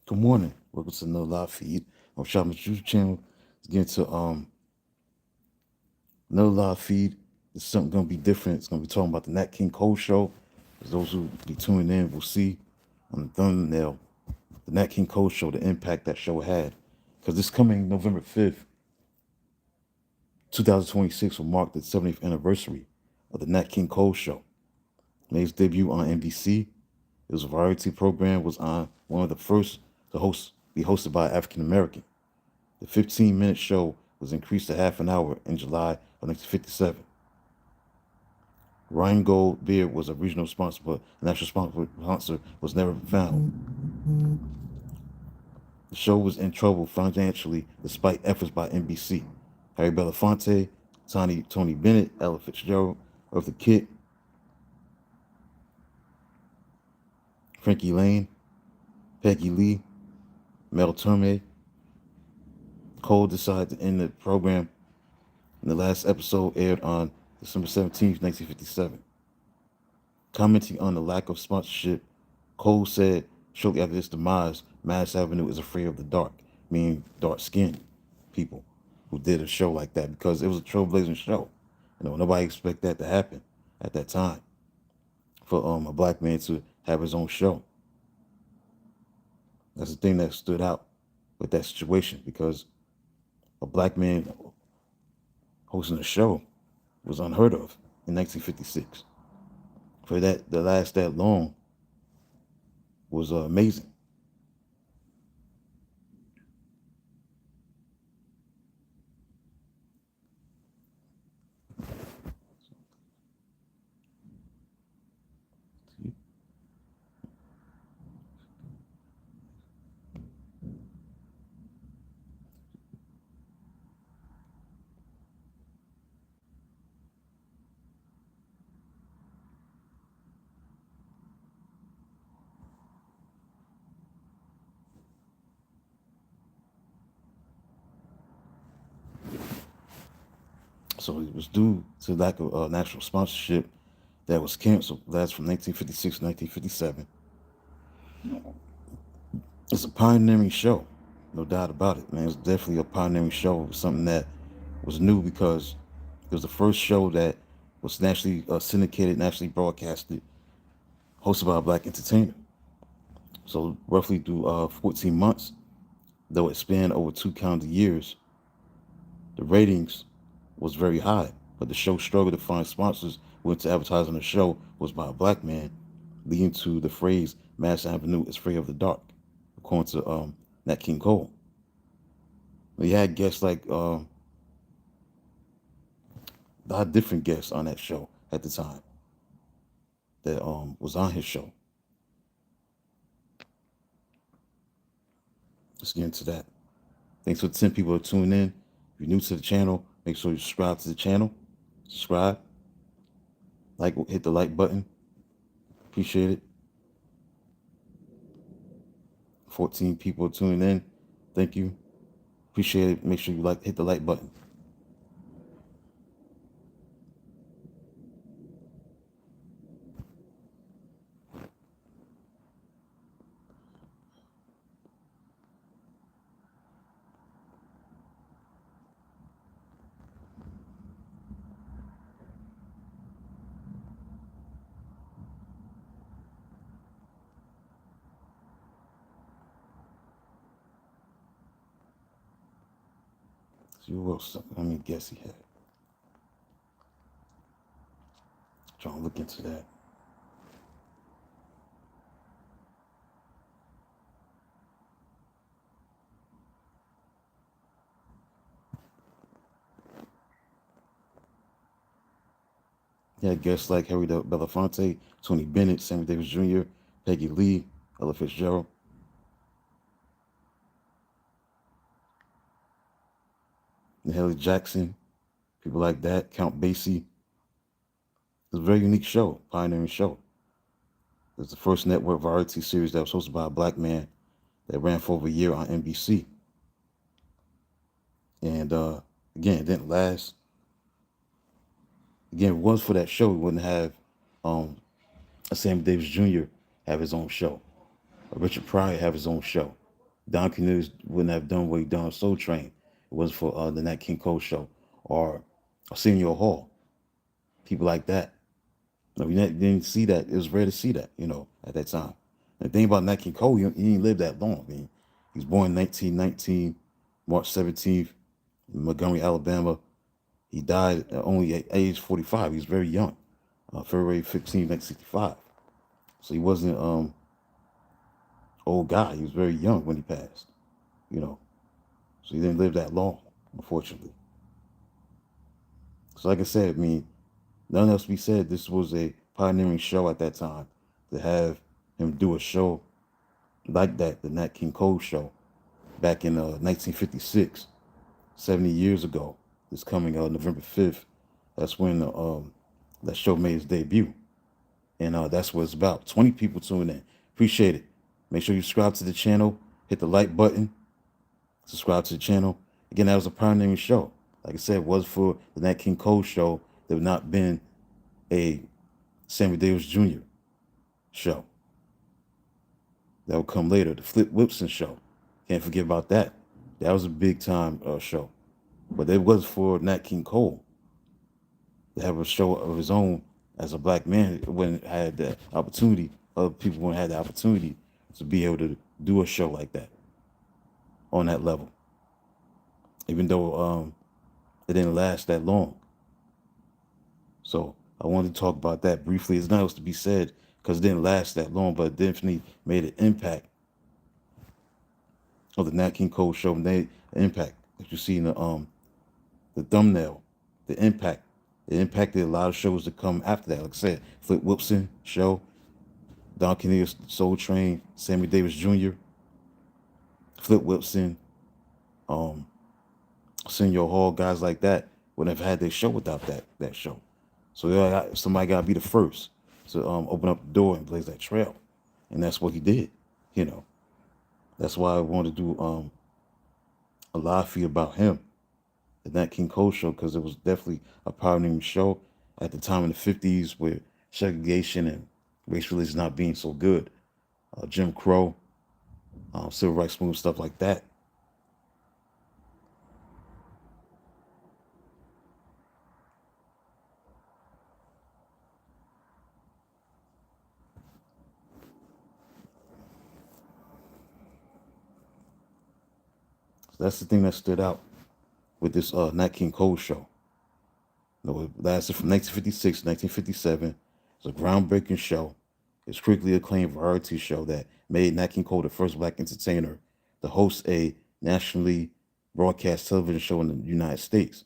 Good morning. Welcome to another live feed on Shopman's YouTube channel. Let's get into another live feed. It's something gonna be different. It's gonna be talking about the Nat King Cole show. As those who be tuning in will see on the thumbnail, the Nat King Cole show, the impact that show had. Because this coming November 5th, 2026 will mark the 70th anniversary of the Nat King Cole show. Made its debut on NBC. It was a variety program, was on one of the first to be hosted by an African American. The 15-minute show was increased to half an hour in July of 1957. Rheingold Beer was a regional sponsor, but a national sponsor was never found. The show was in trouble financially despite efforts by NBC. Harry Belafonte, Tony Bennett, Ella Fitzgerald, Eartha Kitt, Frankie Lane, Peggy Lee, Mel Torme. Cole decided to end the program, and the last episode aired on December 17th, 1957. Commenting on the lack of sponsorship, Cole said shortly after this demise, Mass Avenue is afraid of the dark, meaning dark-skinned people who did a show like that because it was a trailblazing show. Nobody expected that to happen at that time for a black man to have his own show. That's the thing that stood out with that situation because a black man hosting a show was unheard of in 1956. For that to last that long was amazing. So it was due to lack of national sponsorship that was canceled. That's from 1956 to 1957. It's a pioneering show, no doubt about it, man. It's definitely a pioneering show. It was something that was new because it was the first show that was nationally syndicated, nationally broadcasted, hosted by a black entertainer. So roughly through 14 months, though it spanned over 2 calendar years, the ratings was very high, but the show struggled to find sponsors who went to advertise on the show was by a black man, leading to the phrase Mass Avenue is afraid of the dark, according to Nat King Cole. We had guests like a lot of different guests on that show at the time that was on his show. Let's get into that. Thanks for the 10 people who are tuning in. If you're new to the channel, make sure you subscribe to the channel. Subscribe. Hit the like button. Appreciate it. 14 people tuning in. Thank you. Appreciate it. Make sure you hit the like button. See who else? Let me guess he had. Trying to look into that. He had guests like Harry Belafonte, Tony Bennett, Sammy Davis Jr., Peggy Lee, Ella Fitzgerald. Haley Jackson, people like that, Count Basie. It was a very unique show, pioneering show. It was the first network variety series that was hosted by a black man that ran for over a year on NBC. And again, it didn't last. Again, if it was for that show, we wouldn't have Sammy Davis Jr. have his own show, or Richard Pryor have his own show. Don Cornelius wouldn't have done what he done on Soul Train. It was for the Nat King Cole show or Arsenio Hall, people like that. No, you didn't see that. It was rare to see that, at that time. And the thing about Nat King Cole, he didn't live that long. I mean, he was born in 1919, March 17th, in Montgomery, Alabama. He died only at age 45. He was very young, February 15th, 1965. So he wasn't old guy. He was very young when he passed, you know. So he didn't live that long, unfortunately. So like I said, I mean, nothing else to be said. This was a pioneering show at that time. To have him do a show like that, the Nat King Cole show, back in 1956, 70 years ago. This coming November 5th. That's when that show made its debut. And that's what it's about. 20 people tuned in. Appreciate it. Make sure you subscribe to the channel. Hit the like button. Subscribe to the channel. Again, that was a pioneering show. Like I said, it was for the Nat King Cole show. There would not been a Sammy Davis Jr. show. That would come later. The Flip Wilson show. Can't forget about that. That was a big time show. But it was for Nat King Cole to have a show of his own as a black man when had the opportunity. Other people wouldn't have the opportunity to be able to do a show like that on that level. Even though it didn't last that long. So I wanted to talk about that briefly. There's nothing else to be said because it didn't last that long, but it definitely made an impact of the Nat King Cole show. Made an impact that you see in the thumbnail. The impact. It impacted a lot of shows that come after that. Like I said, Flip Wilson show, Don Cornelius Soul Train, Sammy Davis Jr., Flip Wilson, Senor Hall, guys like that wouldn't have had their show without that show. So somebody got to be the first to open up the door and blaze that trail. And that's what he did, That's why I wanted to do a live feed about him, the Nat King Cole show, because it was definitely a pioneering show at the time in the 50s where segregation and race relations not being so good. Jim Crow, civil rights movement, stuff like that. So that's the thing that stood out with this Nat King Cole show. It lasted from 1956 to 1957. It's a groundbreaking show. It's critically acclaimed variety show that made Nat King Cole the first black entertainer to host a nationally broadcast television show in the United States.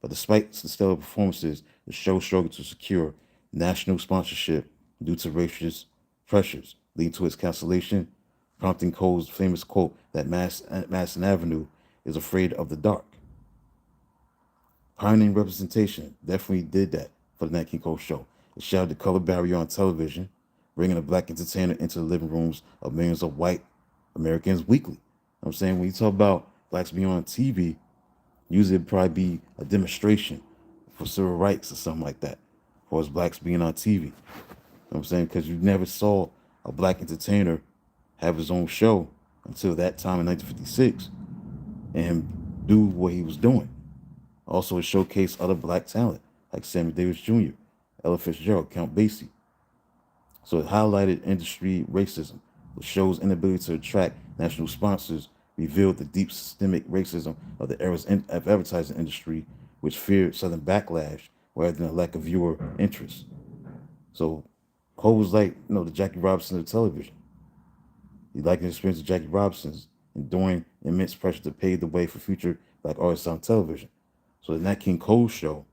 But despite the stellar performances, the show struggled to secure national sponsorship due to racist pressures, leading to its cancellation, prompting Cole's famous quote that Madison Avenue is afraid of the dark. Pioneering representation definitely did that for the Nat King Cole show. It shattered the color barrier on television, bringing a black entertainer into the living rooms of millions of white Americans weekly. You know what I'm saying? When you talk about blacks being on TV, usually it'd probably be a demonstration for civil rights or something like that, for us blacks being on TV. You know what I'm saying? Because you never saw a black entertainer have his own show until that time in 1956 and do what he was doing. Also, it showcased other black talent like Sammy Davis Jr., Ella Fitzgerald, Count Basie. So it highlighted industry racism. The show's inability to attract national sponsors revealed the deep systemic racism of the era's advertising industry, which feared Southern backlash rather than a lack of viewer interest. So Cole was like, the Jackie Robinson of television. He liked the experience of Jackie Robinson's, enduring immense pressure to pave the way for future black artists on television. So the Nat King Cole show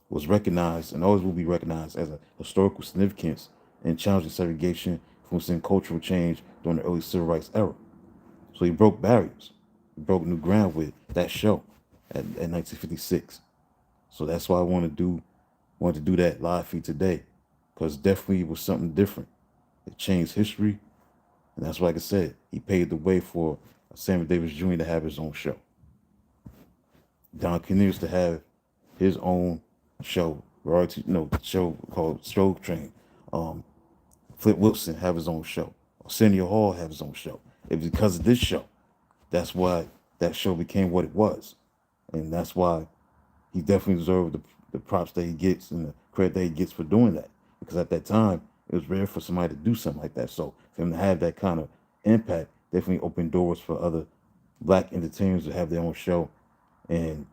was recognized and always will be recognized as a historical significance in challenging segregation, influencing cultural change during the early civil rights era. So he broke barriers. He broke new ground with that show at 1956. So that's why I wanted to do that live feed today, because definitely it was something different. It changed history, and that's why, like I said, he paved the way for Sammy Davis Jr. to have his own show. Don Cornelius to have his own show, show called Soul Train. Flip Wilson have his own show. Arsenio Hall have his own show. It was because of this show that's why that show became what it was, and that's why he definitely deserved the props that he gets and the credit that he gets for doing that. Because at that time, it was rare for somebody to do something like that. So for him to have that kind of impact definitely opened doors for other black entertainers to have their own show and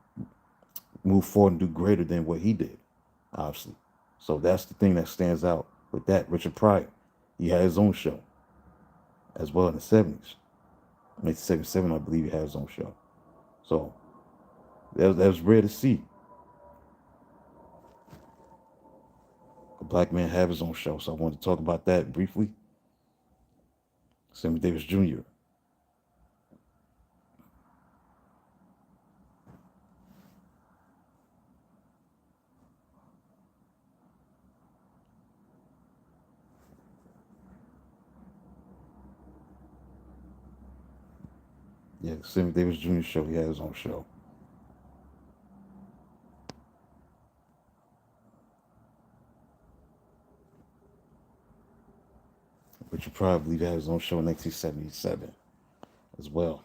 move forward and do greater than what he did, obviously. So that's the thing that stands out with that. Richard Pryor, he had his own show as well in the 70s. 1977, I believe he had his own show. So that was rare to see a black man have his own show. So I wanted to talk about that briefly. Sammy Davis Jr. Yeah, Sammy Davis Jr. show. He had his own show. Richard Pryor, I believe, had his own show in 1977 as well.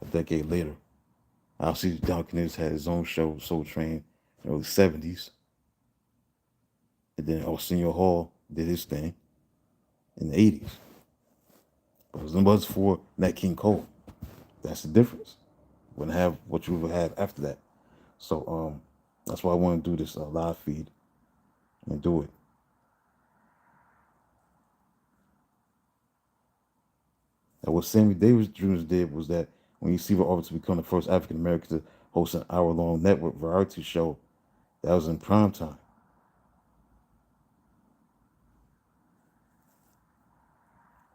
A decade later, Alcee Dawkins had his own show, Soul Train, in the early 70s. And then Arsenio Hall did his thing in the 80s. But it was for Nat King Cole. That's the difference. Wouldn't have what you would have after that. So that's why I want to do this live feed and do it. And what Sammy Davis Jr. did was that when he received an offer to become the first African American to host an hour-long network variety show, that was in prime time.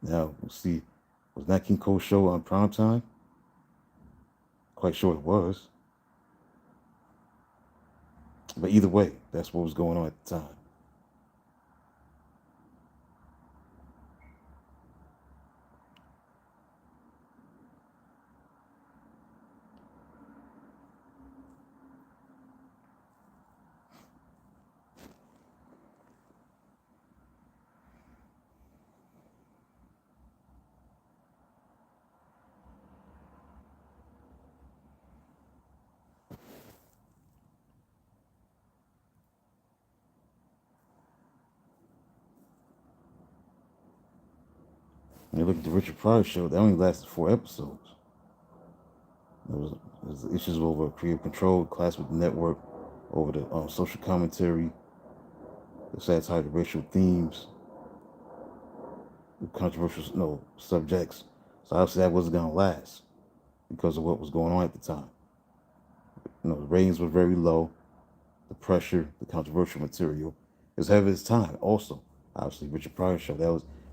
Now, we'll see, was Nat King Cole's show on prime time? Quite sure it was. But either way, that's what was going on at the time. When you look at the Richard Pryor show, that only lasted 4 episodes. There was issues over creative control, clash with the network, over the social commentary, the satire, the racial themes, the controversial subjects. So obviously that wasn't gonna last because of what was going on at the time. The ratings were very low. The pressure, the controversial material, it was ahead of its time. Also, obviously, Richard Pryor show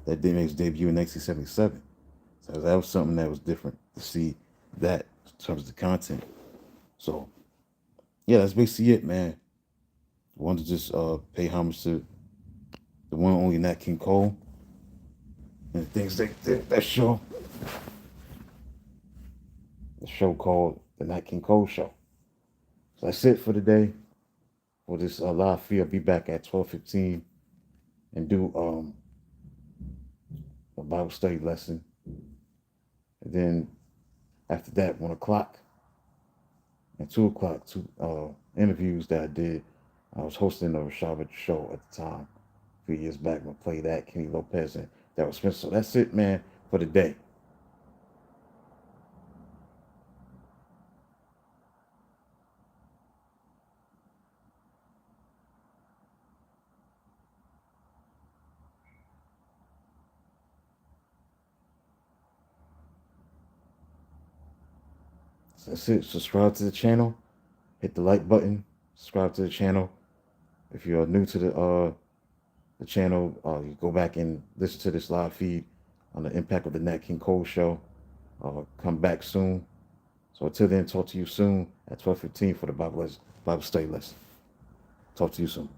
that did make his debut in 1977. So that was something that was different to see that in terms of the content. So yeah, that's basically it, man. I wanted to just pay homage to the one and only Nat King Cole and the things they did that show. The show called The Nat King Cole Show. So that's it for today. For this live feed, I'll be back at 12:15 and do a Bible study lesson. And then after that, 1 o'clock and 2 o'clock, two interviews that I did. I was hosting the Rashad show at the time, a few years back. I'm gonna play that, Kenny Lopez and Darryl Spencer. So that's it, man, for the day. So that's it. Subscribe to the channel. Hit the like button. Subscribe to the channel. If you're new to the channel, you go back and listen to this live feed on the impact of the Nat King Cole show. Come back soon. So until then, talk to you soon at 12:15 for the Bible study lesson. Talk to you soon.